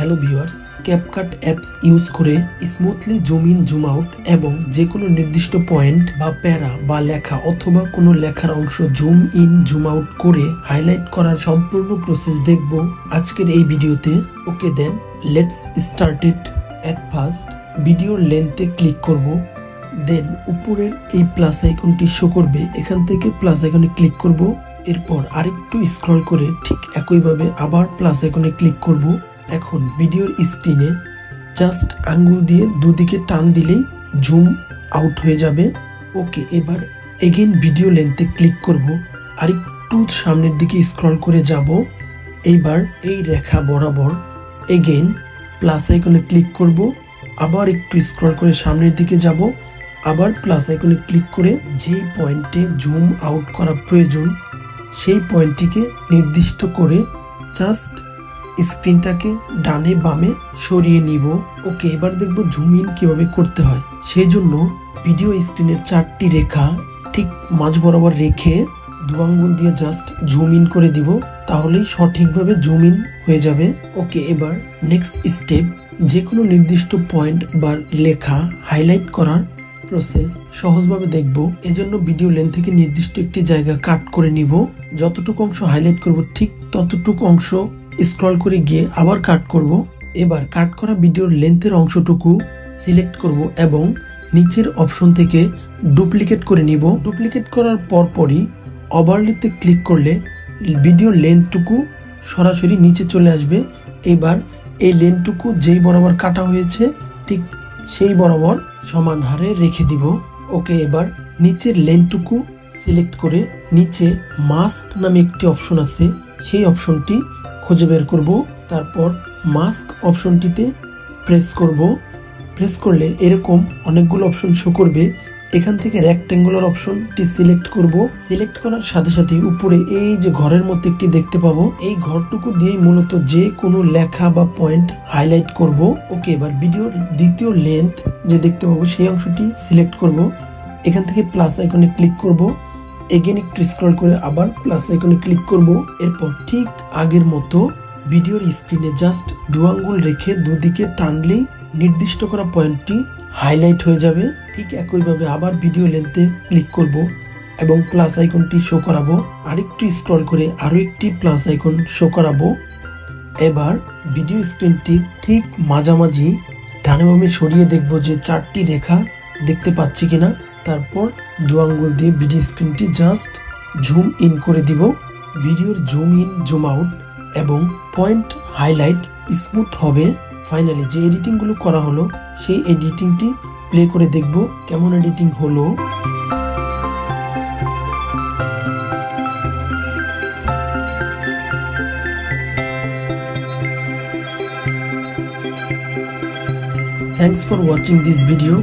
Hello viewers, CapCut apps use করে smoothly zoom in zoom out এবং যে কোনো নির্দিষ্ট পয়েন্ট বা প্যারা বা লেখা অথবা কোনো লেখার অংশ জুম ইন জুম আউট করে হাইলাইট করার সম্পূর্ণ প্রসেস দেখব আজকের এই ভিডিওতে। Okay then let's start it. At first ভিডিওর লেন্থে ক্লিক করব, দেন উপরের এই প্লাস আইকনটি শো করবে, এখান থেকে প্লাস আইকনে ক্লিক করব। এরপর আরেকটু স্ক্রল করে ঠিক একইভাবে আবার প্লাস আইকনে ক্লিক করব। এখন ভিডিওর স্ক্রিনে জাস্ট আঙ্গুল দিয়ে দুদিকে টান দিলেই জুম আউট হয়ে যাবে। ওকে, এবার এগেইন ভিডিও লেন্থে ক্লিক করব, আরেকটু সামনের দিকে স্ক্রল করে যাব। এইবার এই রেখা বরাবর এগেইন প্লাস আইকনে ক্লিক করব, আবার একটু স্ক্রল করে সামনের দিকে যাব, আবার প্লাস আইকনে ক্লিক করে যেই পয়েন্টে জুম আউট করা প্রয়োজন সেই পয়েন্টটিকে নির্দিষ্ট করে জাস্ট স্ক্রিনটাকে ডানে বামে সরিয়ে নিব। ওকে, এবার দেখব জুম ইন কিভাবে করতে হয়। সেই জন্য ভিডিও স্ক্রিনের চারটি রেখা ঠিক মাঝ বরাবর রেখে দু আঙ্গুল দিয়ে জাস্ট জুম ইন করে দিব, তাহলেই সঠিকভাবে জুম ইন হয়ে যাবে। ওকে, এবার নেক্সট স্টেপ, যে কোনো নির্দিষ্ট পয়েন্ট বা লেখা হাইলাইট করার প্রসেস সহজভাবে দেখব। এজন্য ভিডিও লেন্থ থেকে নির্দিষ্ট একটি জায়গা কাট করে নিব। যতটুকু অংশ হাইলাইট করব ঠিক ততটুকু অংশ স্ক্রল করে গিয়ে আবার কাট করব। এবার কাট করা ভিডিওর লেন্থের অংশটুকু সিলেক্ট করব এবং নিচের অপশন থেকে ডুপ্লিকেট করে নিব। ডুপ্লিকেট করার পরপরই ওভারলেতে ক্লিক করলে ভিডিওর লেন্থটুকু সরাসরি নিচে চলে আসবে। এবার এই লেন্থটুকু যেই বরাবর কাটা হয়েছে ঠিক সেই বরাবর সমান হারে রেখে দিব। ওকে, এবার নিচের লেন্থটুকু সিলেক্ট করে নিচে মাস্ক নামে একটি অপশন আছে, সেই অপশনটি খুঁজে বের করব। তারপর মাস্ক অপশনটিতে প্রেস করব। প্রেস করলে এরকম অনেকগুলো অপশন শো করবে। এখান থেকে রেক্ট্যাঙ্গুলার অপশনটি সিলেক্ট করব। সিলেক্ট করার সাথে সাথে উপরে এই যে ঘরের মতো একটি দেখতে পাবো, এই ঘরটুকু দিয়েই মূলত যে কোনো লেখা বা পয়েন্ট হাইলাইট করব। ওকে, এবার ভিডিওর দ্বিতীয় লেন্থ যে দেখতে পাবো সেই অংশটি সিলেক্ট করব। এখান থেকে প্লাস আইকনে ক্লিক করব, এগেন একটু স্ক্রল করে আবার প্লাস আইকনে ক্লিক করব। এরপর ঠিক আগের মতো ভিডিওর স্ক্রিনে জাস্ট দু আঙ্গুল রেখে দুদিকে টানলেই নির্দিষ্ট করা পয়েন্টটি হাইলাইট হয়ে যাবে। ঠিক একইভাবে আবার ভিডিও লেন্থে ক্লিক করব এবং প্লাস আইকনটি শো করাবো। আরেকটু স্ক্রল করে আরো একটি প্লাস আইকন শো করাবো। এবার ভিডিও স্ক্রিনটি ঠিক মাঝামাঝি ডানে বামে সরিয়ে দেখব যে চারটি রেখা দেখতে পাচ্ছি কিনা। তারপর দু আঙ্গুল দিয়ে ভিডিও স্ক্রিনটি জাস্ট জুম ইন করে দিব। ভিডিওর জুম ইন জুম আউট এবং পয়েন্ট হাইলাইট স্মুথ হবে। ফাইনালি যে এডিটিংগুলো করা হলো সেই এডিটিংটি প্লে করে দেখব কেমন এডিটিং হলো। Thanks for watching this video.